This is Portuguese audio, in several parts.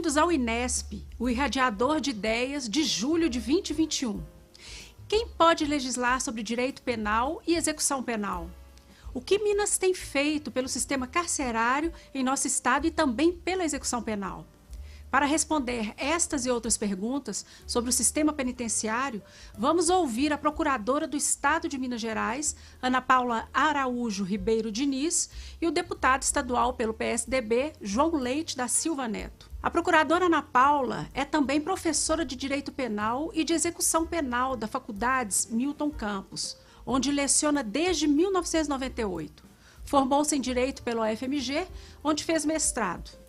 Bem-vindos ao INESP, o irradiador de ideias de julho de 2021. Quem pode legislar sobre direito penal e execução penal? O que Minas tem feito pelo sistema carcerário em nosso estado e também pela execução penal? Para responder estas e outras perguntas sobre o sistema penitenciário, vamos ouvir a procuradora do Estado de Minas Gerais, Ana Paula Araújo Ribeiro Diniz, e o deputado estadual pelo PSDB, João Leite da Silva Neto. A procuradora Ana Paula é também professora de Direito Penal e de Execução Penal da Faculdades Milton Campos, onde leciona desde 1998. Formou-se em Direito pela UFMG, onde fez mestrado.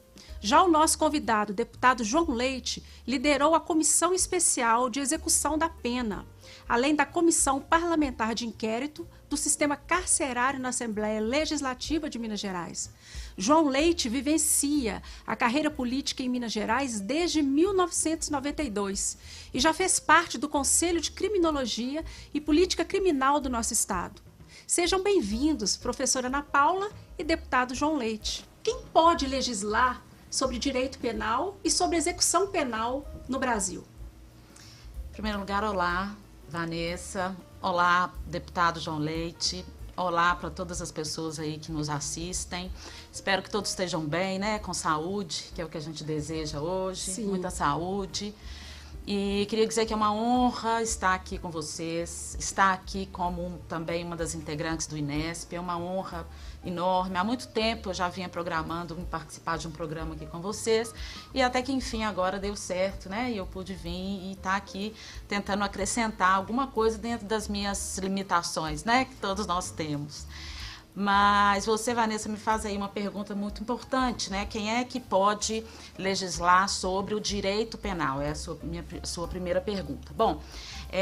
Já o nosso convidado, deputado João Leite, liderou a Comissão Especial de Execução da Pena, além da Comissão Parlamentar de Inquérito do Sistema Carcerário na Assembleia Legislativa de Minas Gerais. João Leite vivencia a carreira política em Minas Gerais desde 1992 e já fez parte do Conselho de Criminologia e Política Criminal do nosso estado. Sejam bem-vindos, professora Ana Paula e deputado João Leite. Quem pode legislar sobre direito penal e sobre execução penal no Brasil? Em primeiro lugar, olá, Vanessa. Olá, deputado João Leite. Olá para todas as pessoas aí que nos assistem. Espero que todos estejam bem, né? Com saúde, que é o que a gente deseja hoje. Sim. Muita saúde. E queria dizer que é uma honra estar aqui com vocês, estar aqui como também uma das integrantes do INESP, é uma honra enorme. Há muito tempo eu já vinha programando em participar de um programa aqui com vocês e até que enfim agora deu certo, né? E eu pude vir e estar aqui tentando acrescentar alguma coisa dentro das minhas limitações, né? Que todos nós temos. Mas você, Vanessa, me faz aí uma pergunta muito importante, né? Quem é que pode legislar sobre o direito penal? É a sua primeira pergunta. Bom,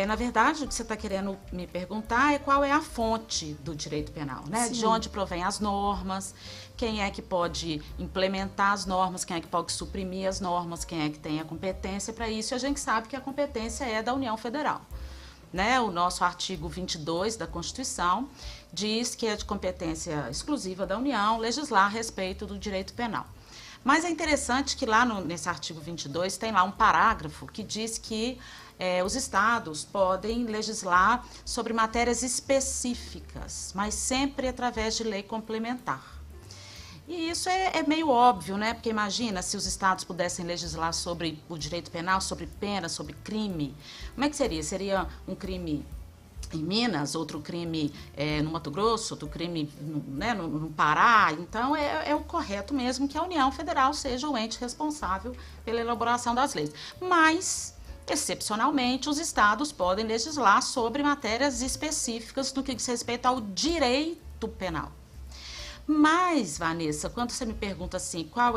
na verdade, o que você está querendo me perguntar é qual é a fonte do direito penal, né? Sim. De onde provém as normas, quem é que pode implementar as normas, quem é que pode suprimir as normas, quem é que tem a competência para isso. E a gente sabe que a competência é da União Federal. Né, o nosso artigo 22 da Constituição diz que é de competência exclusiva da União legislar a respeito do direito penal. Mas é interessante que lá nesse artigo 22 tem lá um parágrafo que diz que os estados podem legislar sobre matérias específicas, mas sempre através de lei complementar. E isso é meio óbvio, né? Porque imagina se os estados pudessem legislar sobre o direito penal, sobre pena, sobre crime. Como é que seria? Seria um crime em Minas, outro crime no Mato Grosso, outro crime no Pará. Então, é o correto mesmo que a União Federal seja o ente responsável pela elaboração das leis. Mas, excepcionalmente, os estados podem legislar sobre matérias específicas no que diz respeito ao direito penal. Mas, Vanessa, quando você me pergunta assim, qual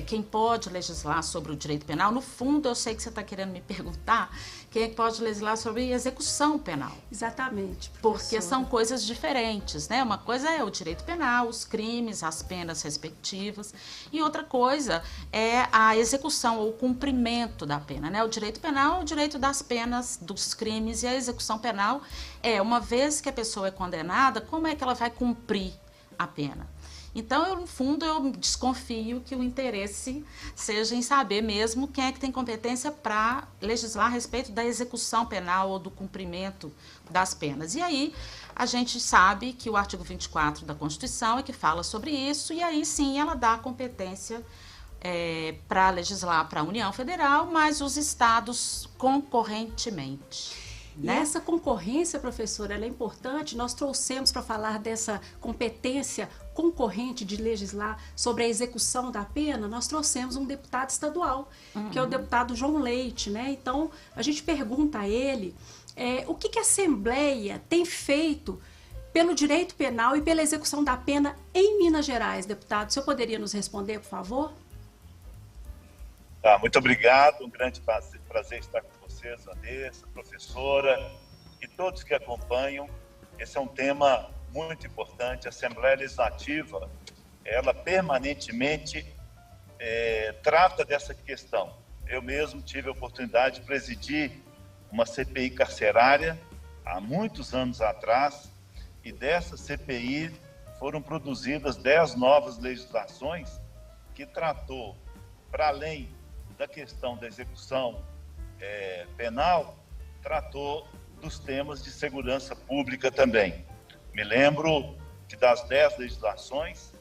quem pode legislar sobre o direito penal, no fundo eu sei que você está querendo me perguntar quem é que pode legislar sobre execução penal. Exatamente, professora. Porque são coisas diferentes, né? Uma coisa é o direito penal, os crimes, as penas respectivas, e outra coisa é a execução ou o cumprimento da pena, né? O direito penal é o direito das penas, dos crimes, e a execução penal uma vez que a pessoa é condenada, como é que ela vai cumprir a pena. Então, no fundo, eu desconfio que o interesse seja em saber mesmo quem é que tem competência para legislar a respeito da execução penal ou do cumprimento das penas. E aí, a gente sabe que o artigo 24 da Constituição é que fala sobre isso, e aí sim ela dá competência para legislar para a União Federal, mas os estados concorrentemente. E essa concorrência, professora, ela é importante. Nós trouxemos para falar dessa competência concorrente de legislar sobre a execução da pena, nós trouxemos um deputado estadual, que é o deputado João Leite, né? Então, a gente pergunta a ele o que a Assembleia tem feito pelo direito penal e pela execução da pena em Minas Gerais, deputado. O senhor poderia nos responder, por favor? Muito obrigado, um grande prazer estar com vocês, Vanessa, professora e todos que acompanham. Esse é um tema muito importante. A Assembleia Legislativa, ela permanentemente trata dessa questão. Eu mesmo tive a oportunidade de presidir uma CPI carcerária há muitos anos atrás, e dessa CPI foram produzidas 10 novas legislações que tratou para além da questão da execução penal, tratou dos temas de segurança pública também. Me lembro que das 10 legislações,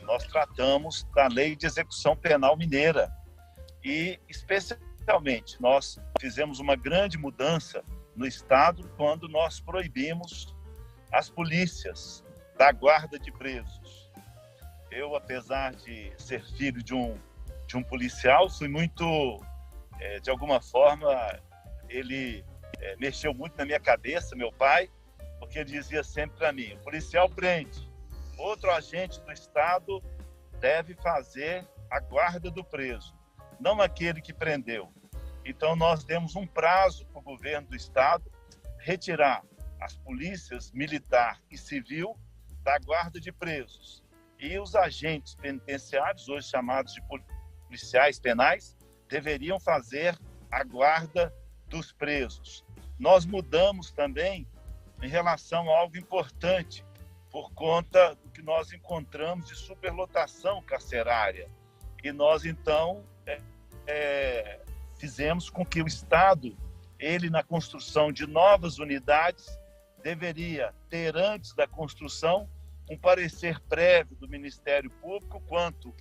nós tratamos da Lei de Execução Penal Mineira e, especialmente, nós fizemos uma grande mudança no Estado quando nós proibimos as polícias da guarda de presos. Eu, apesar de ser filho de um policial, fui muito, de alguma forma, ele mexeu muito na minha cabeça, meu pai, porque ele dizia sempre para mim: o policial prende, outro agente do Estado deve fazer a guarda do preso, não aquele que prendeu. Então, nós demos um prazo para o governo do Estado retirar as polícias militar e civil da guarda de presos. E os agentes penitenciários, hoje chamados de policiais penais, deveriam fazer a guarda dos presos. Nós mudamos também em relação a algo importante, por conta do que nós encontramos de superlotação carcerária. E nós, então, fizemos com que o Estado, ele, na construção de novas unidades, deveria ter, antes da construção, um parecer prévio do Ministério Público quanto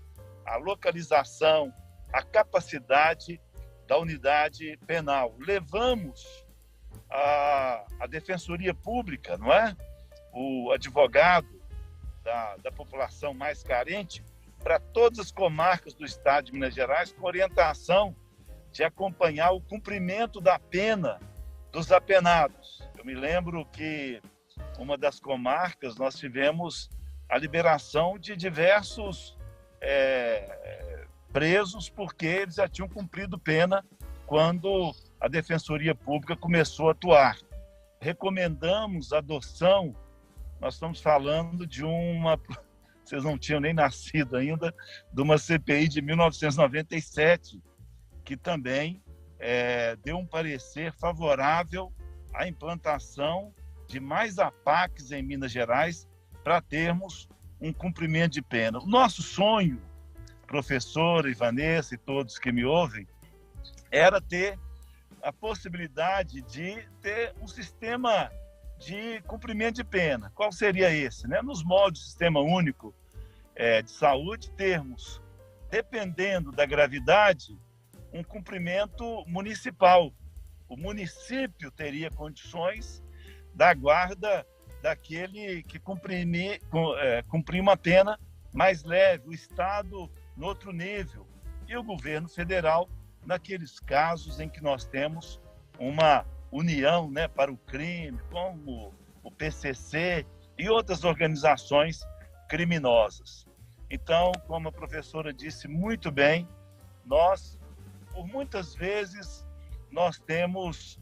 à localização, à capacidade da unidade penal. Levamos a Defensoria Pública, não é? O advogado da população mais carente, para todas as comarcas do Estado de Minas Gerais, com orientação de acompanhar o cumprimento da pena dos apenados. Eu me lembro que uma das comarcas nós tivemos a liberação de diversos presos porque eles já tinham cumprido pena quando a Defensoria Pública começou a atuar. Recomendamos a adoção, nós estamos falando de uma, vocês não tinham nem nascido ainda, de uma CPI de 1997, que também deu um parecer favorável à implantação de mais APACs em Minas Gerais para termos um cumprimento de pena. O nosso sonho, professora Vanessa e todos que me ouvem, era ter a possibilidade de ter um sistema de cumprimento de pena. Qual seria esse? Nos moldes do Sistema Único de Saúde, termos, dependendo da gravidade, um cumprimento municipal. O município teria condições da guarda daquele que cumprir uma pena mais leve, o Estado no outro nível, e o governo federal naqueles casos em que nós temos uma união para o crime, como o PCC e outras organizações criminosas. Então, como a professora disse muito bem, nós, por muitas vezes, nós temos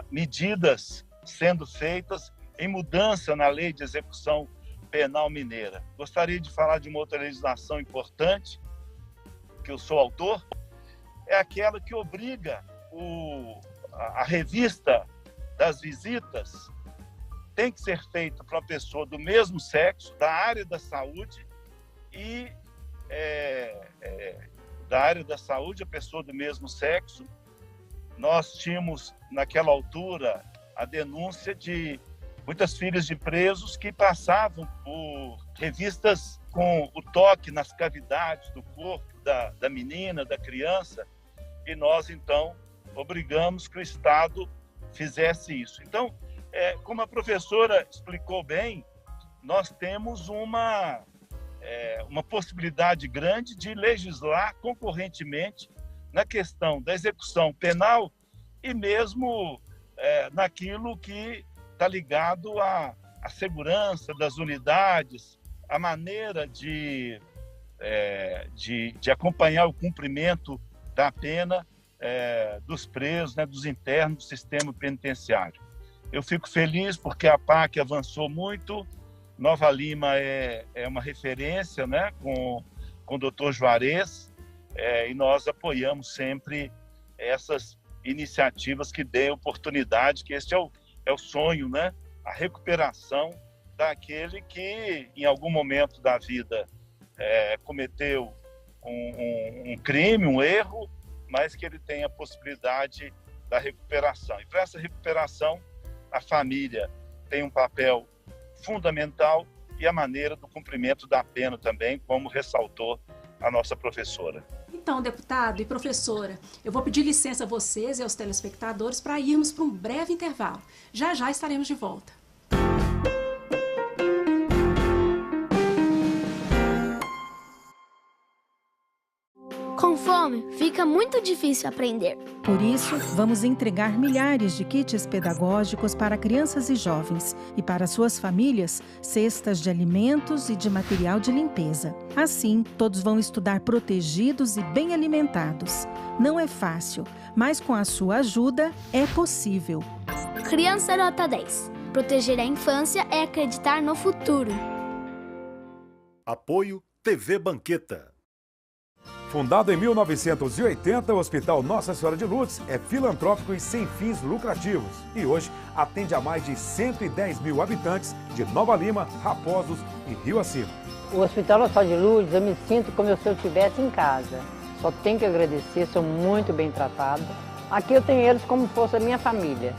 medidas sendo feitas em mudança na Lei de Execução Penal Mineira. Gostaria de falar de uma outra legislação importante, que eu sou autor, é aquela que obriga a revista das visitas tem que ser feita para uma pessoa do mesmo sexo, da área da saúde, e da área da saúde, a pessoa do mesmo sexo. Nós tínhamos, naquela altura, a denúncia de muitas filhas de presos que passavam por revistas com o toque nas cavidades do corpo da menina, da criança, e nós, então, obrigamos que o Estado fizesse isso. Então, como a professora explicou bem, nós temos uma possibilidade grande de legislar concorrentemente na questão da execução penal e mesmo naquilo que está ligado à segurança das unidades, a maneira de acompanhar o cumprimento da pena dos presos, dos internos do sistema penitenciário. Eu fico feliz porque a APAC avançou muito. Nova Lima é uma referência, com o Dr. Juarez, e nós apoiamos sempre essas iniciativas que dêem oportunidade, que esse é o sonho, a recuperação daquele que, em algum momento da vida, cometeu um crime, um erro, mas que ele tenha a possibilidade da recuperação. E para essa recuperação, a família tem um papel fundamental e a maneira do cumprimento da pena também, como ressaltou a nossa professora. Então, deputado e professora, eu vou pedir licença a vocês e aos telespectadores para irmos para um breve intervalo. Já já estaremos de volta. Com fome, fica muito difícil aprender. Por isso, vamos entregar milhares de kits pedagógicos para crianças e jovens e para suas famílias, cestas de alimentos e de material de limpeza. Assim, todos vão estudar protegidos e bem alimentados. Não é fácil, mas com a sua ajuda é possível. Criança Nota 10. Proteger a infância é acreditar no futuro. Apoio TV Banqueta. Fundado em 1980, o Hospital Nossa Senhora de Lourdes é filantrópico e sem fins lucrativos. E hoje atende a mais de 110 mil habitantes de Nova Lima, Raposos e Rio Acima. O Hospital Nossa Senhora de Lourdes, eu me sinto como se eu estivesse em casa. Só tenho que agradecer, sou muito bem tratada. Aqui eu tenho eles como se fosse a minha família.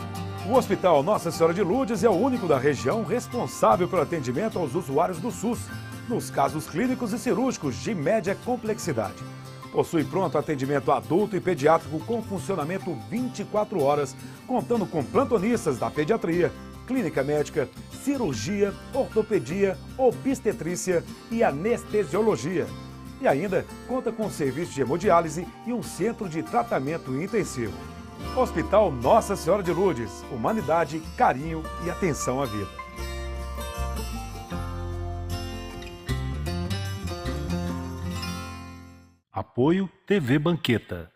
O Hospital Nossa Senhora de Lourdes é o único da região responsável pelo atendimento aos usuários do SUS, nos casos clínicos e cirúrgicos de média complexidade. Possui pronto atendimento adulto e pediátrico com funcionamento 24 horas, contando com plantonistas da pediatria, clínica médica, cirurgia, ortopedia, obstetrícia e anestesiologia. E ainda conta com serviço de hemodiálise e um centro de tratamento intensivo. Hospital Nossa Senhora de Lourdes, humanidade, carinho e atenção à vida. Apoio TV Banqueta.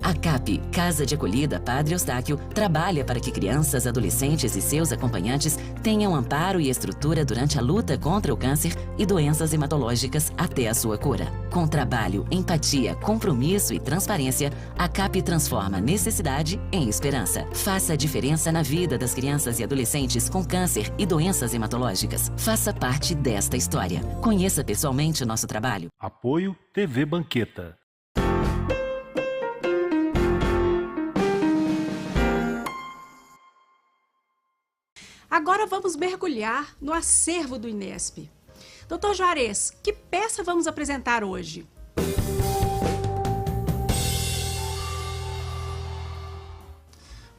A CAP, Casa de Acolhida Padre Eustáquio, trabalha para que crianças, adolescentes e seus acompanhantes tenham amparo e estrutura durante a luta contra o câncer e doenças hematológicas até a sua cura. Com trabalho, empatia, compromisso e transparência, a CAP transforma necessidade em esperança. Faça a diferença na vida das crianças e adolescentes com câncer e doenças hematológicas. Faça parte desta história. Conheça pessoalmente o nosso trabalho. Apoio TV Banqueta. Agora vamos mergulhar no acervo do Inesp. Doutor Juarez, que peça vamos apresentar hoje?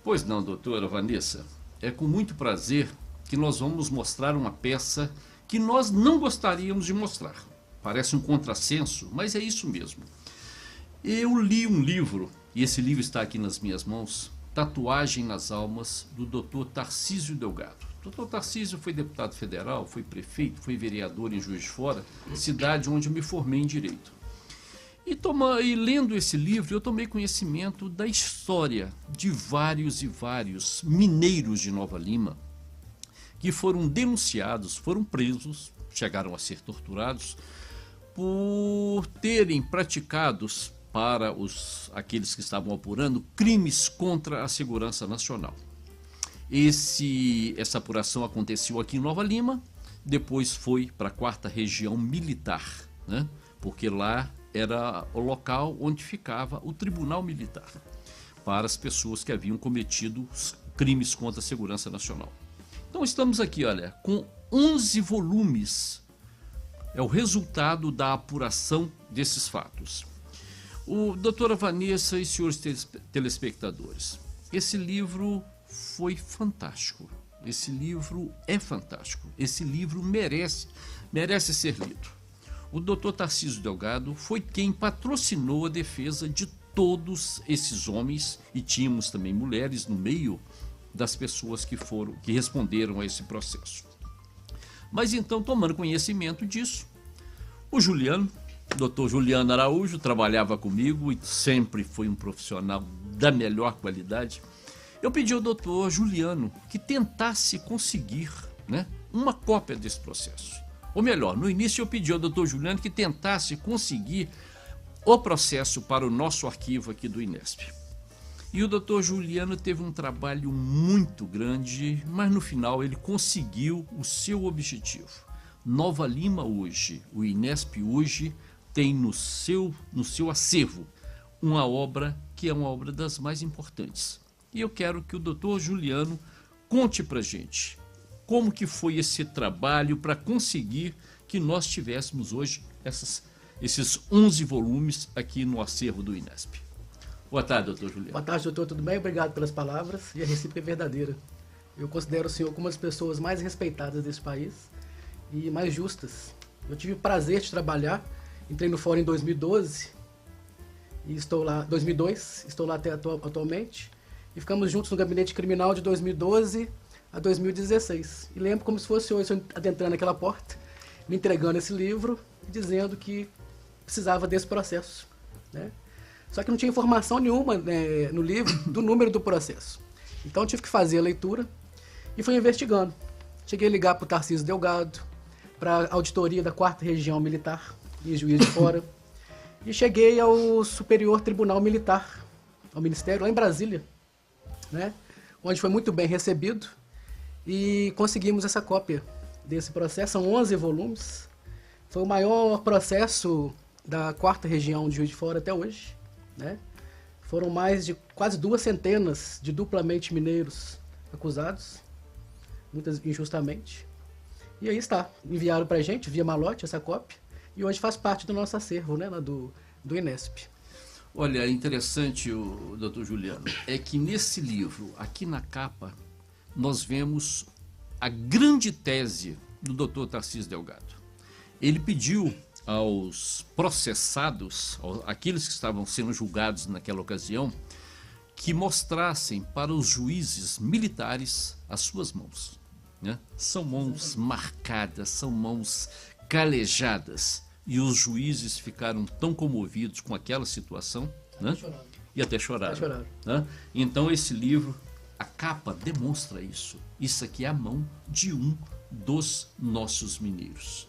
Pois não, doutora Vanessa. É com muito prazer que nós vamos mostrar uma peça que nós não gostaríamos de mostrar. Parece um contrassenso, mas é isso mesmo. Eu li um livro, e esse livro está aqui nas minhas mãos, Tatuagem nas Almas, do Dr. Tarcísio Delgado. O Dr. Tarcísio foi deputado federal, foi prefeito, foi vereador em Juiz de Fora, cidade onde eu me formei em Direito. E lendo esse livro, eu tomei conhecimento da história de vários e vários mineiros de Nova Lima que foram denunciados, foram presos, chegaram a ser torturados por terem praticados para aqueles que estavam apurando crimes contra a segurança nacional. Essa apuração aconteceu aqui em Nova Lima, depois foi para a 4ª Região Militar, né? Porque lá era o local onde ficava o Tribunal Militar, para as pessoas que haviam cometido crimes contra a segurança nacional. Então estamos aqui, olha, com 11 volumes, é o resultado da apuração desses fatos. Doutora Vanessa e senhores telespectadores, esse livro foi fantástico, esse livro é fantástico, esse livro merece ser lido. O doutor Tarcísio Delgado foi quem patrocinou a defesa de todos esses homens, e tínhamos também mulheres no meio das pessoas que responderam a esse processo. Mas então, tomando conhecimento disso, o Dr. Juliano Araújo trabalhava comigo e sempre foi um profissional da melhor qualidade. Eu pedi ao doutor Juliano que tentasse conseguir, né, uma cópia desse processo. Ou melhor, no início eu pedi ao doutor Juliano que tentasse conseguir o processo para o nosso arquivo aqui do Inesp. E o doutor Juliano teve um trabalho muito grande, mas no final ele conseguiu o seu objetivo. Nova Lima hoje, o INESP hoje tem no seu acervo uma obra que é uma obra das mais importantes. E eu quero que o doutor Juliano conte pra gente como que foi esse trabalho para conseguir que nós tivéssemos hoje esses 11 volumes aqui no acervo do INESP. Boa tarde, doutor Juliano. Boa tarde, doutor. Tudo bem? Obrigado pelas palavras. E a recíproca é verdadeira. Eu considero o senhor como uma das pessoas mais respeitadas desse país e mais justas. Eu tive o prazer de trabalhar, entrei no fórum em 2012 e estou lá, 2002, estou lá até atualmente. E ficamos juntos no gabinete criminal de 2012 a 2016. E lembro como se fosse hoje, eu adentrando aquela porta, me entregando esse livro e dizendo que precisava desse processo, né? Só que não tinha informação nenhuma, né, no livro do número do processo. Então eu tive que fazer a leitura e fui investigando. Cheguei a ligar para o Tarcísio Delgado, para a auditoria da 4ª Região Militar e Juiz de Fora. E cheguei ao Superior Tribunal Militar, ao Ministério, lá em Brasília, né, onde foi muito bem recebido e conseguimos essa cópia desse processo. São 11 volumes. Foi o maior processo da 4ª Região de Juiz de Fora até hoje, né? Foram mais de quase 2 centenas de duplamente mineiros acusados, muitas injustamente. E aí está, enviaram para a gente, via malote, essa cópia, e hoje faz parte do nosso acervo, né, do INESP. Olha, interessante, o doutor Juliano, é que nesse livro, aqui na capa, nós vemos a grande tese do doutor Tarcísio Delgado. Ele pediu aos processados, aqueles que estavam sendo julgados naquela ocasião, que mostrassem para os juízes militares as suas mãos, né? São mãos marcadas, são mãos calejadas, e os juízes ficaram tão comovidos com aquela situação, né? E até choraram. Né? Então esse livro, a capa demonstra isso. Isso aqui é a mão de um dos nossos mineiros.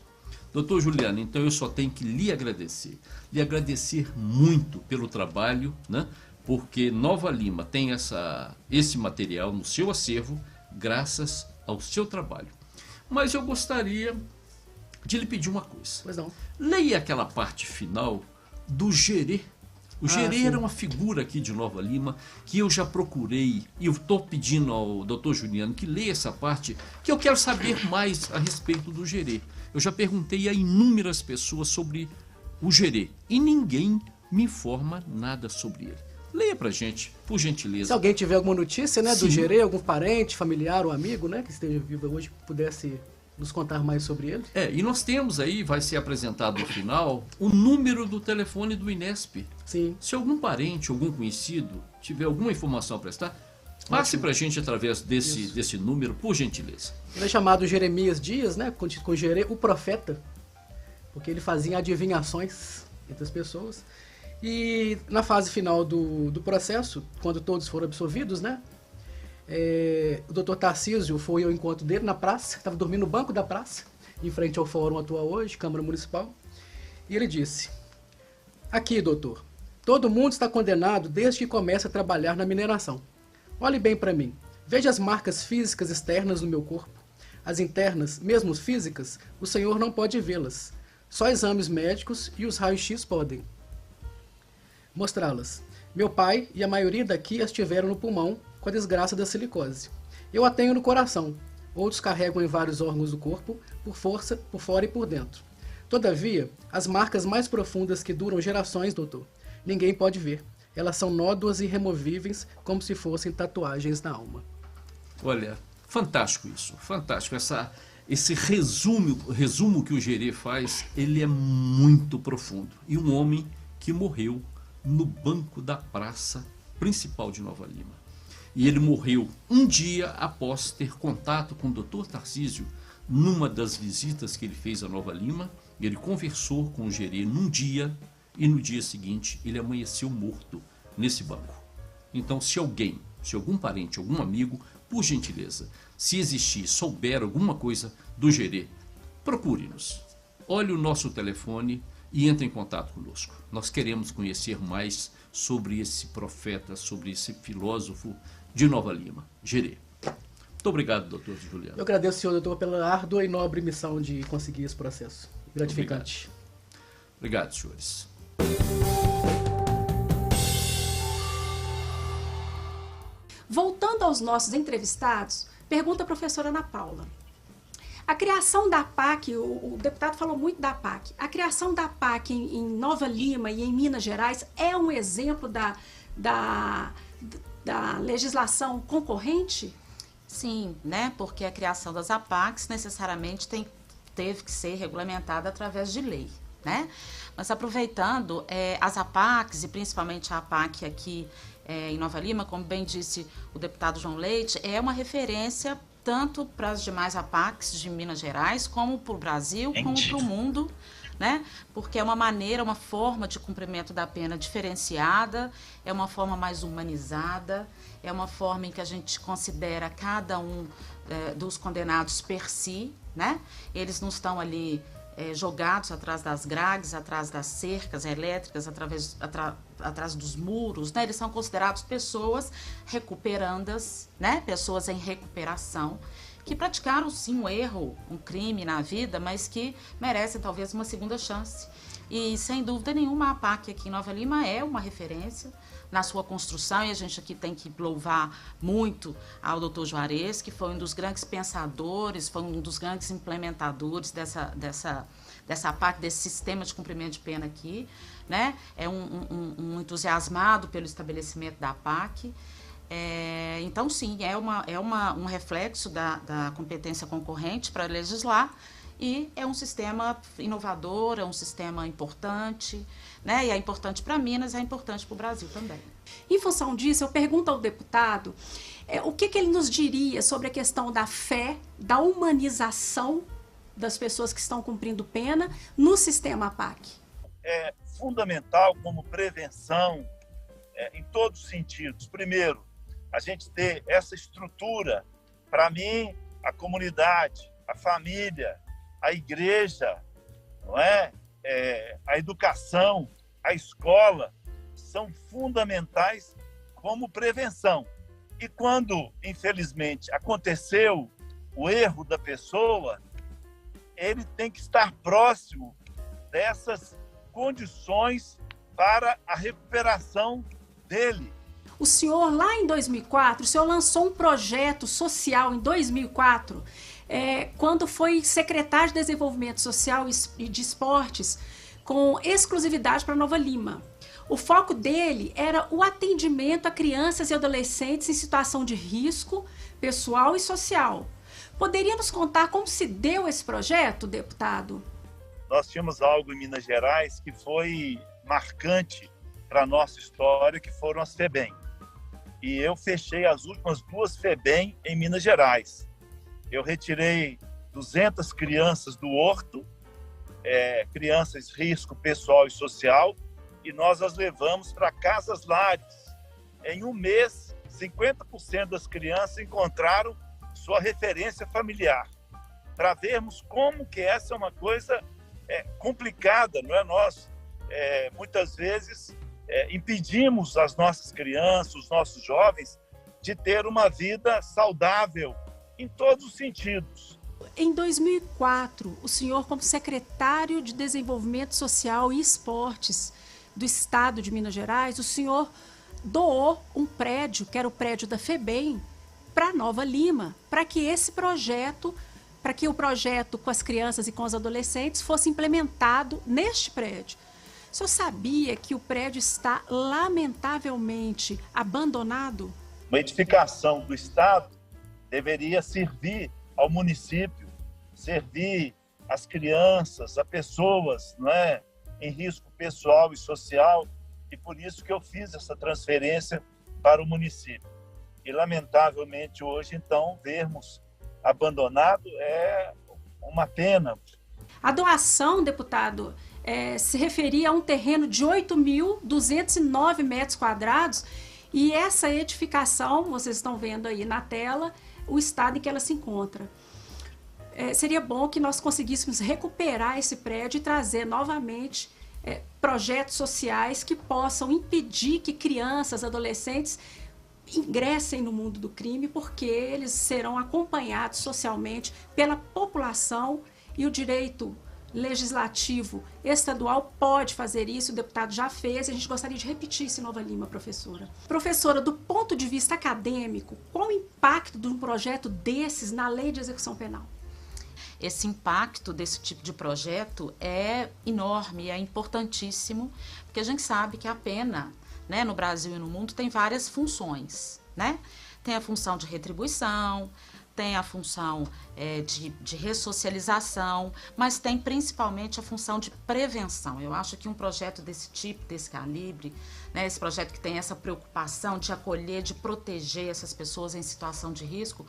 Doutor Juliano, então eu só tenho que lhe agradecer muito pelo trabalho, né? Porque Nova Lima tem esse material no seu acervo, graças ao seu trabalho. Mas eu gostaria de lhe pedir uma coisa. Pois não. Leia aquela parte final do Gerê. O Gerê era uma figura aqui de Nova Lima que eu já procurei, e eu estou pedindo ao doutor Juliano que leia essa parte, que eu quero saber mais a respeito do Gerê. Eu já perguntei a inúmeras pessoas sobre o Gerê e ninguém me informa nada sobre ele. Leia pra gente, por gentileza. Se alguém tiver alguma notícia, né, Sim. do Gerê, algum parente, familiar ou amigo, né, que esteja vivo hoje, pudesse nos contar mais sobre ele. E nós temos aí, vai ser apresentado no final, o número do telefone do INESP. Sim. Se algum parente, algum conhecido tiver alguma informação a prestar, passe pra gente através desse número, por gentileza. Ele é chamado Jeremias Dias, né, com Gerê, o profeta, porque ele fazia adivinhações entre as pessoas. E na fase final do processo, quando todos foram absolvidos, né, o doutor Tarcísio foi ao encontro dele na praça, estava dormindo no banco da praça, em frente ao fórum atual hoje, Câmara Municipal, e ele disse: aqui, doutor, todo mundo está condenado desde que começa a trabalhar na mineração. Olhe bem para mim, veja as marcas físicas externas no meu corpo. As internas, mesmo físicas, o senhor não pode vê-las. Só exames médicos e os raios-x podem mostrá-las. Meu pai e a maioria daqui as tiveram no pulmão com a desgraça da silicose. Eu a tenho no coração. Outros carregam em vários órgãos do corpo, por força, por fora e por dentro. Todavia, as marcas mais profundas que duram gerações, doutor, ninguém pode ver. Elas são nódoas irremovíveis, como se fossem tatuagens na alma. Olha, fantástico isso, fantástico. Esse resumo que o Gerê faz, ele é muito profundo. E um homem que morreu no banco da praça principal de Nova Lima. E ele morreu um dia após ter contato com o doutor Tarcísio numa das visitas que ele fez a Nova Lima. Ele conversou com o Gerê num dia e no dia seguinte ele amanheceu morto nesse banco. Então, se algum parente, algum amigo, por gentileza, se existir, souber alguma coisa do Gerê, procure-nos. Olhe o nosso telefone e entre em contato conosco. Nós queremos conhecer mais sobre esse profeta, sobre esse filósofo de Nova Lima, Gerê. Muito obrigado, doutor Juliano. Eu agradeço, senhor doutor, pela árdua e nobre missão de conseguir esse processo. Gratificante. Obrigado, senhores. Voltando aos nossos entrevistados, pergunta a professora Ana Paula. A criação da PAC, o deputado falou muito da PAC, a criação da PAC em Nova Lima e em Minas Gerais é um exemplo da legislação concorrente? Sim, né? Porque a criação das APACs necessariamente teve que ser regulamentada através de lei, né? Mas aproveitando, as APACs, e principalmente a APAC aqui em Nova Lima, como bem disse o deputado João Leite, é uma referência tanto para as demais APACs de Minas Gerais, como para o Brasil, como para o mundo, né? Porque é uma forma de cumprimento da pena diferenciada, é uma forma mais humanizada, é uma forma em que a gente considera cada um dos condenados per si, né? Eles não estão ali jogados atrás das grades, atrás das cercas elétricas, atrás dos muros, né? Eles são considerados pessoas recuperandas, né? Pessoas em recuperação, que praticaram sim um erro, um crime na vida, mas que merecem talvez uma segunda chance. E sem dúvida nenhuma a APAC aqui em Nova Lima é uma referência na sua construção, e a gente aqui tem que louvar muito ao doutor Juarez, que foi um dos grandes pensadores, foi um dos grandes implementadores dessa APAC, desse sistema de cumprimento de pena aqui, né? É um entusiasmado pelo estabelecimento da APAC. Então, sim, é um reflexo da competência concorrente para legislar, e é um sistema inovador, é um sistema importante, né? E é importante para Minas, é importante para o Brasil também. Em função disso, eu pergunto ao deputado o que ele nos diria sobre a questão da fé, da humanização das pessoas que estão cumprindo pena no sistema APAC. É fundamental como prevenção em todos os sentidos. Primeiro, a gente ter essa estrutura, para mim, a comunidade, a família, a igreja, não é? A educação, a escola, são fundamentais como prevenção. E quando, infelizmente, aconteceu o erro da pessoa, ele tem que estar próximo dessas condições para a recuperação dele. O senhor, lá em 2004, o senhor lançou um projeto social em 2004, quando foi secretário de Desenvolvimento Social e de Esportes, com exclusividade para Nova Lima. O foco dele era o atendimento a crianças e adolescentes em situação de risco pessoal e social. Poderia nos contar como se deu esse projeto, deputado? Nós tínhamos algo em Minas Gerais que foi marcante para a nossa história, que foram as FEBEM. E eu fechei as últimas 2 FEBEM em Minas Gerais. Eu retirei 200 crianças do horto, crianças de risco pessoal e social, e nós as levamos para casas lares. Em um mês, 50% das crianças encontraram sua referência familiar, para vermos como que essa é uma coisa complicada, não é? Nós, muitas vezes, impedimos as nossas crianças, os nossos jovens, de ter uma vida saudável em todos os sentidos. Em 2004, o senhor, como secretário de Desenvolvimento Social e Esportes do Estado de Minas Gerais, o senhor doou um prédio, que era o prédio da FEBEM, para Nova Lima, para que o projeto com as crianças e com os adolescentes fosse implementado neste prédio. O senhor sabia que o prédio está lamentavelmente abandonado? Uma edificação do Estado deveria servir ao município, servir às crianças, a pessoas, não é, em risco pessoal e social, e por isso que eu fiz essa transferência para o município. E, lamentavelmente, hoje, então, vermos abandonado é uma pena. A doação, deputado, se referia a um terreno de 8.209 metros quadrados, e essa edificação, vocês estão vendo aí na tela, o estado em que ela se encontra. Seria bom que nós conseguíssemos recuperar esse prédio e trazer novamente projetos sociais que possam impedir que crianças, adolescentes ingressem no mundo do crime, porque eles serão acompanhados socialmente pela população e o direito legislativo estadual pode fazer isso, o deputado já fez, e a gente gostaria de repetir isso em Nova Lima, professora. Professora, do ponto de vista acadêmico, qual o impacto de um projeto desses na lei de execução penal? Esse impacto desse tipo de projeto é enorme, é importantíssimo, porque a gente sabe que a pena, né, no Brasil e no mundo tem várias funções, né? Tem a função de retribuição, tem a função de ressocialização, mas tem principalmente a função de prevenção. Eu acho que um projeto desse tipo, desse calibre, né, esse projeto que tem essa preocupação de acolher, de proteger essas pessoas em situação de risco,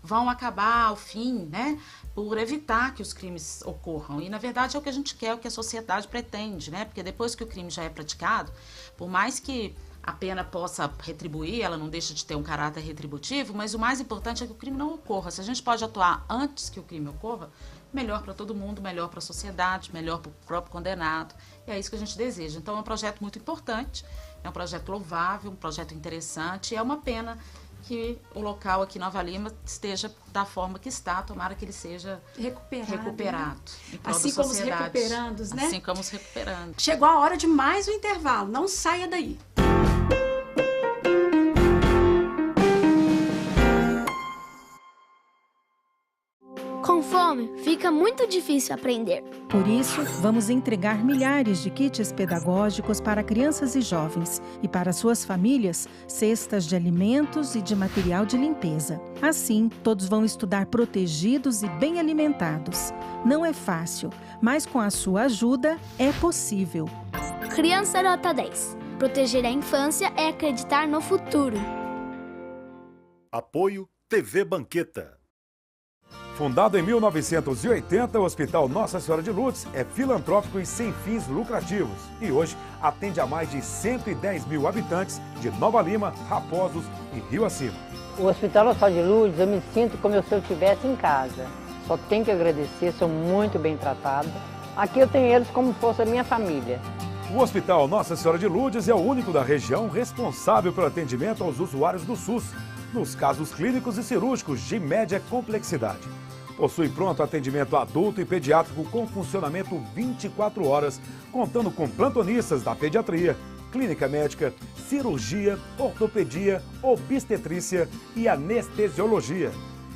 vão acabar, ao fim, né, por evitar que os crimes ocorram. E, na verdade, é o que a gente quer, é o que a sociedade pretende, né? Porque depois que o crime já é praticado, por mais que a pena possa retribuir, ela não deixa de ter um caráter retributivo, mas o mais importante é que o crime não ocorra. Se a gente pode atuar antes que o crime ocorra, melhor para todo mundo, melhor para a sociedade, melhor para o próprio condenado. E é isso que a gente deseja. Então é um projeto muito importante, é um projeto louvável, um projeto interessante, e é uma pena que o local aqui em Nova Lima esteja da forma que está, tomara que ele seja recuperado. Né? Assim como os recuperandos, né? Assim como os recuperando. Chegou a hora de mais um intervalo, não saia daí. Com fome, fica muito difícil aprender. Por isso, vamos entregar milhares de kits pedagógicos para crianças e jovens e para suas famílias, cestas de alimentos e de material de limpeza. Assim, todos vão estudar protegidos e bem alimentados. Não é fácil, mas com a sua ajuda é possível. Criança Nota 10. Proteger a infância é acreditar no futuro. Apoio TV Banqueta. Fundado em 1980, o Hospital Nossa Senhora de Lourdes é filantrópico e sem fins lucrativos. E hoje atende a mais de 110 mil habitantes de Nova Lima, Raposos e Rio Acima. O Hospital Nossa Senhora de Lourdes, eu me sinto como se eu estivesse em casa. Só tenho que agradecer, sou muito bem tratada. Aqui eu tenho eles como se fosse a minha família. O Hospital Nossa Senhora de Lourdes é o único da região responsável pelo atendimento aos usuários do SUS, nos casos clínicos e cirúrgicos de média complexidade. Possui pronto atendimento adulto e pediátrico com funcionamento 24 horas, contando com plantonistas da pediatria, clínica médica, cirurgia, ortopedia, obstetrícia e anestesiologia.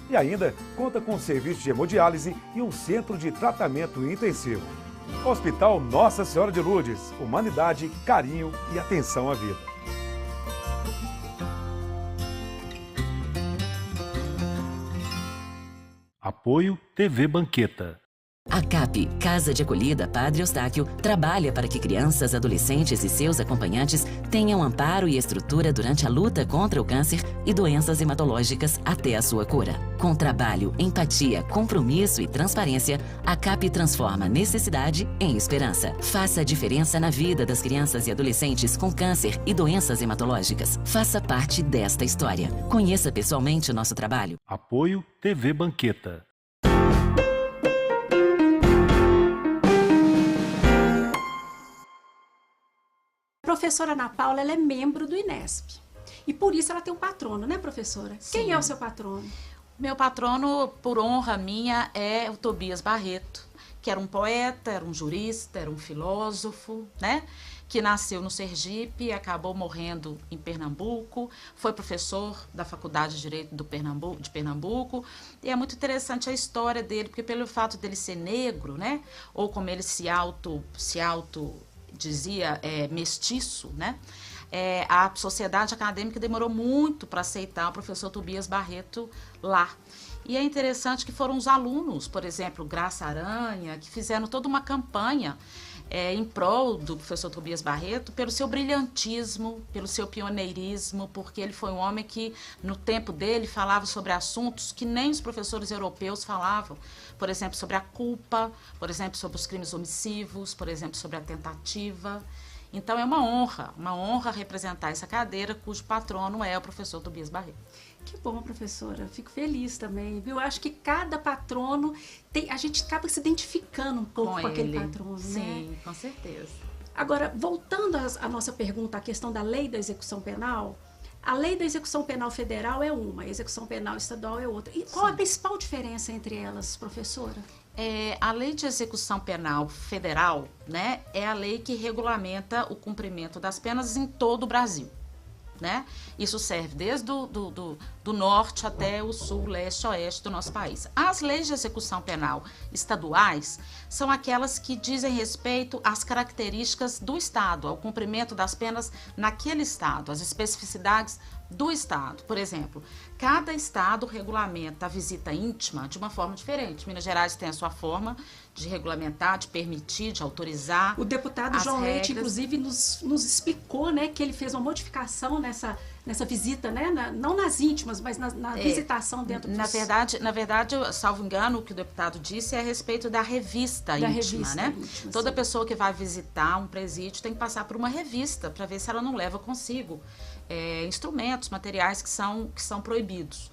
E ainda conta com serviço de hemodiálise e um centro de tratamento intensivo. Hospital Nossa Senhora de Lourdes, humanidade, carinho e atenção à vida. Apoio TV Banqueta. A CAP, Casa de Acolhida Padre Eustáquio, trabalha para que crianças, adolescentes e seus acompanhantes tenham amparo e estrutura durante a luta contra o câncer e doenças hematológicas até a sua cura. Com trabalho, empatia, compromisso e transparência, a CAP transforma necessidade em esperança. Faça a diferença na vida das crianças e adolescentes com câncer e doenças hematológicas. Faça parte desta história. Conheça pessoalmente o nosso trabalho. Apoio TV Banqueta. A professora Ana Paula, ela é membro do INESP. E por isso ela tem um patrono, né, professora? Sim. Quem é o seu patrono? Meu patrono, por honra minha, é o Tobias Barreto, que era um poeta, era um jurista, era um filósofo, né? Que nasceu no Sergipe e acabou morrendo em Pernambuco, foi professor da Faculdade de Direito de Pernambuco, e é muito interessante a história dele, porque pelo fato dele ser negro, né? Ou como ele se auto dizia, mestiço, né? A sociedade acadêmica demorou muito para aceitar o professor Tobias Barreto lá. E é interessante que foram os alunos, por exemplo, Graça Aranha, que fizeram toda uma campanha em prol do professor Tobias Barreto pelo seu brilhantismo, pelo seu pioneirismo, porque ele foi um homem que, no tempo dele, falava sobre assuntos que nem os professores europeus falavam. Por exemplo, sobre a culpa, por exemplo, sobre os crimes omissivos, por exemplo, sobre a tentativa. Então é uma honra representar essa cadeira cujo patrono é o professor Tobias Barreto. Que bom, professora. Fico feliz também, viu? Acho que cada patrono, a gente acaba se identificando um pouco com aquele patrono, sim, né? Sim, com certeza. Agora, voltando à nossa pergunta, à questão da lei da execução penal, A lei da execução penal federal é uma, a execução penal estadual é outra. E qual a principal diferença entre elas, professora? A lei de execução penal federal, né, é a lei que regulamenta o cumprimento das penas em todo o Brasil. Né? Isso serve desde do norte até o sul, leste, oeste do nosso país. As leis de execução penal estaduais são aquelas que dizem respeito às características do Estado, ao cumprimento das penas naquele Estado, as especificidades do Estado. Por exemplo, cada Estado regulamenta a visita íntima de uma forma diferente. Minas Gerais tem a sua forma de regulamentar, de permitir, de autorizar. O deputado João Leite, inclusive, nos explicou, né, que ele fez uma modificação nessa visita, né, não nas íntimas, mas na visitação dentro dos... Na verdade, salvo engano, o que o deputado disse é a respeito da revista íntima, né? Toda pessoa que vai visitar um presídio tem que passar por uma revista para ver se ela não leva consigo instrumentos, materiais que são proibidos.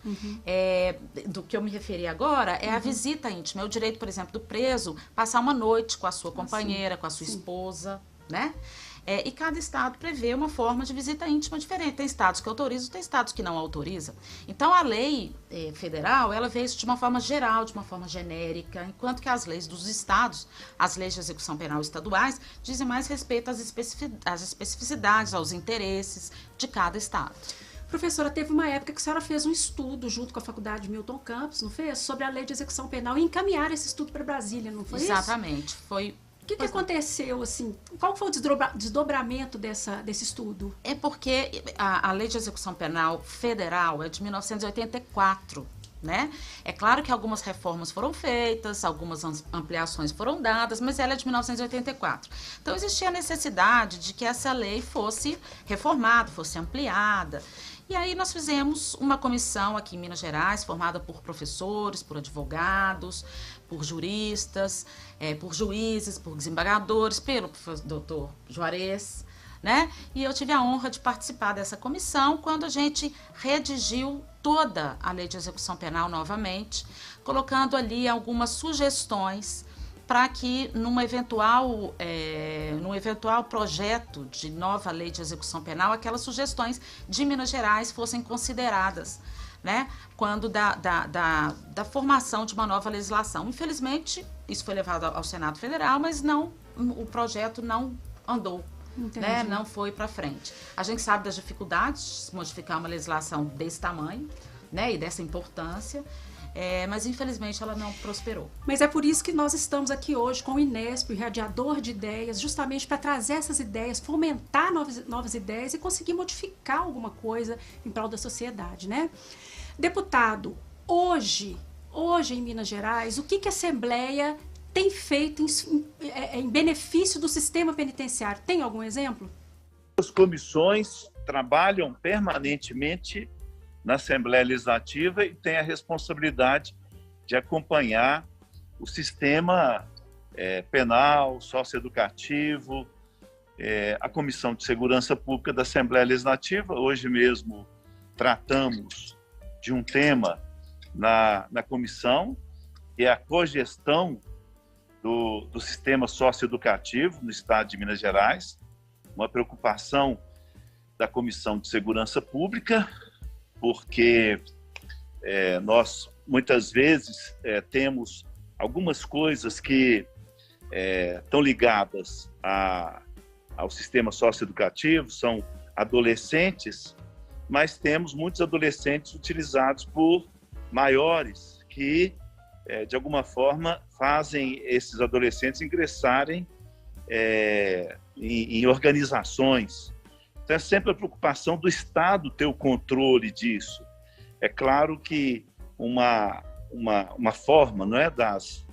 Do que eu me referi agora é a visita íntima, é o direito, por exemplo, do preso passar uma noite com a sua companheira, com a sua esposa, né? E cada estado prevê uma forma de visita íntima diferente. Tem estados que autorizam, tem estados que não autorizam. Então, a lei federal, ela vê isso de uma forma geral, de uma forma genérica, enquanto que as leis dos estados, as leis de execução penal estaduais, dizem mais respeito às especificidades, aos interesses de cada estado. Professora, teve uma época que a senhora fez um estudo junto com a Faculdade Milton Campos, não fez? Sobre a lei de execução penal e encaminhar esse estudo para Brasília, não foi isso? Exatamente, foi... O que aconteceu, assim? Qual foi o desdobramento desse estudo? É porque a Lei de Execução Penal Federal é de 1984, né? É claro que algumas reformas foram feitas, algumas ampliações foram dadas, mas ela é de 1984. Então, existia a necessidade de que essa lei fosse reformada, fosse ampliada. E aí nós fizemos uma comissão aqui em Minas Gerais, formada por professores, por advogados, por juristas, por juízes, por desembargadores, pelo doutor Juarez, né? E eu tive a honra de participar dessa comissão quando a gente redigiu toda a Lei de Execução Penal novamente, colocando ali algumas sugestões para que num eventual projeto de nova lei de execução penal, aquelas sugestões de Minas Gerais fossem consideradas, né, quando da formação de uma nova legislação. Infelizmente, isso foi levado ao Senado Federal, mas o projeto não andou, né, não foi para frente. A gente sabe das dificuldades de modificar uma legislação desse tamanho, né, e dessa importância, mas infelizmente ela não prosperou. Mas é por isso que nós estamos aqui hoje com o Inesp, o Irradiador de Ideias, justamente para trazer essas ideias, fomentar novas ideias e conseguir modificar alguma coisa em prol da sociedade, né? Deputado, hoje em Minas Gerais, o que a Assembleia tem feito em benefício do sistema penitenciário? Tem algum exemplo? As comissões trabalham permanentemente na Assembleia Legislativa e tem a responsabilidade de acompanhar o sistema penal, socioeducativo, a Comissão de Segurança Pública da Assembleia Legislativa. Hoje mesmo tratamos de um tema na comissão, que é a cogestão do sistema socioeducativo no estado de Minas Gerais, uma preocupação da Comissão de Segurança Pública, porque nós, muitas vezes, temos algumas coisas que estão ligadas ao sistema socioeducativo, são adolescentes, mas temos muitos adolescentes utilizados por maiores que, de alguma forma, fazem esses adolescentes ingressarem em organizações. Então, é sempre a preocupação do Estado ter o controle disso. É claro que uma forma, não é, das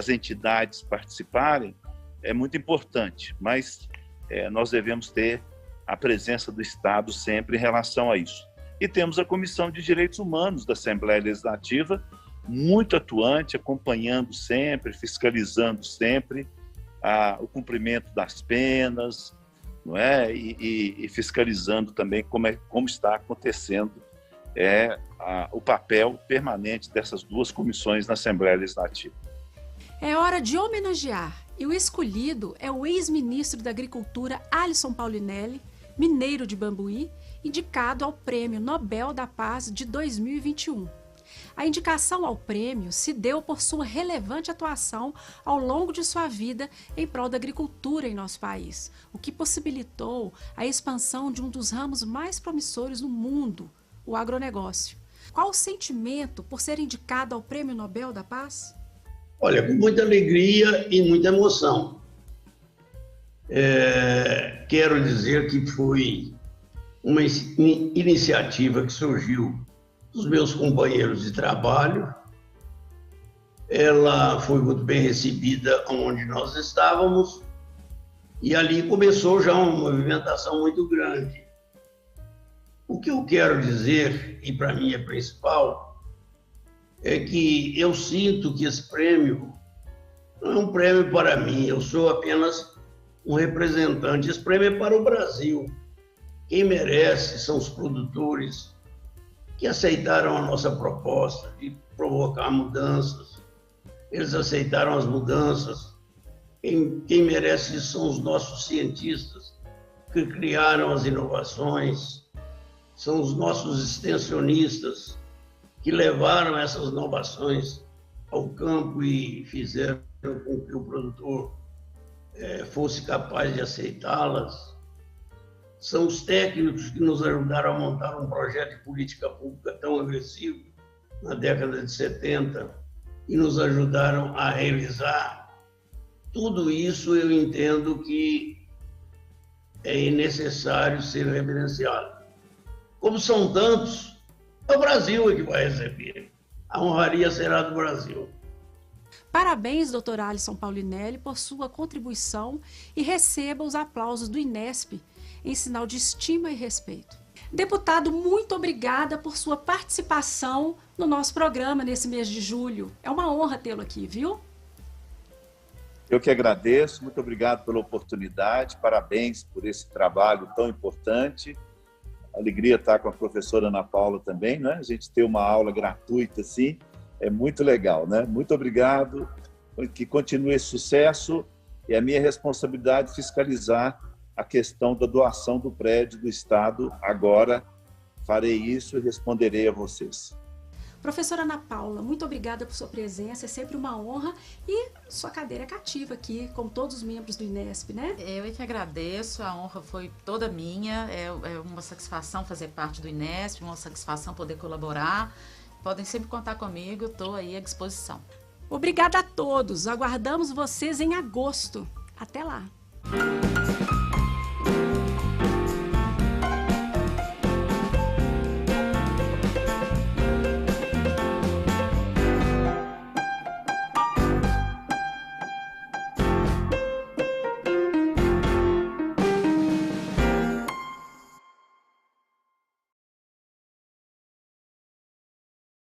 entidades participarem é muito importante, mas nós devemos ter a presença do Estado sempre em relação a isso. E temos a Comissão de Direitos Humanos da Assembleia Legislativa, muito atuante, acompanhando sempre, fiscalizando sempre o cumprimento das penas, não é? E fiscalizando também como está acontecendo o papel permanente dessas duas comissões na Assembleia Legislativa. É hora de homenagear, e o escolhido é o ex-ministro da Agricultura, Alisson Paulinelli, mineiro de Bambuí, indicado ao Prêmio Nobel da Paz de 2021. A indicação ao prêmio se deu por sua relevante atuação ao longo de sua vida em prol da agricultura em nosso país, o que possibilitou a expansão de um dos ramos mais promissores no mundo, o agronegócio. Qual o sentimento por ser indicado ao Prêmio Nobel da Paz? Olha, com muita alegria e muita emoção. Quero dizer que foi uma iniciativa que surgiu dos meus companheiros de trabalho. Ela foi muito bem recebida onde nós estávamos e ali começou já uma movimentação muito grande. O que eu quero dizer, e para mim é principal, é que eu sinto que esse prêmio não é um prêmio para mim, eu sou apenas um representante. Esse prêmio é para o Brasil. Quem merece são os produtores que aceitaram a nossa proposta de provocar mudanças. Eles aceitaram as mudanças. Quem merece são os nossos cientistas que criaram as inovações, são os nossos extensionistas que levaram essas inovações ao campo e fizeram com que o produtor fosse capaz de aceitá-las. São os técnicos que nos ajudaram a montar um projeto de política pública tão agressivo na década de 70 e nos ajudaram a realizar. Tudo isso eu entendo que é necessário ser reverenciado. Como são tantos, é o Brasil que vai receber. A honraria será do Brasil. Parabéns, Dr. Alisson Paulinelli, por sua contribuição e receba os aplausos do INESP em sinal de estima e respeito. Deputado, muito obrigada por sua participação no nosso programa nesse mês de julho. É uma honra tê-lo aqui, viu? Eu que agradeço, muito obrigado pela oportunidade, parabéns por esse trabalho tão importante. Alegria estar com a professora Ana Paula também, né? A gente ter uma aula gratuita assim, é muito legal, né? Muito obrigado, que continue esse sucesso, e é minha responsabilidade fiscalizar a questão da doação do prédio do Estado. Agora farei isso e responderei a vocês. Professora Ana Paula, muito obrigada por sua presença, é sempre uma honra, e sua cadeira é cativa aqui, com todos os membros do INESP, né? Eu é que agradeço, a honra foi toda minha, é uma satisfação fazer parte do INESP, uma satisfação poder colaborar. Podem sempre contar comigo, estou aí à disposição. Obrigada a todos, aguardamos vocês em agosto. Até lá!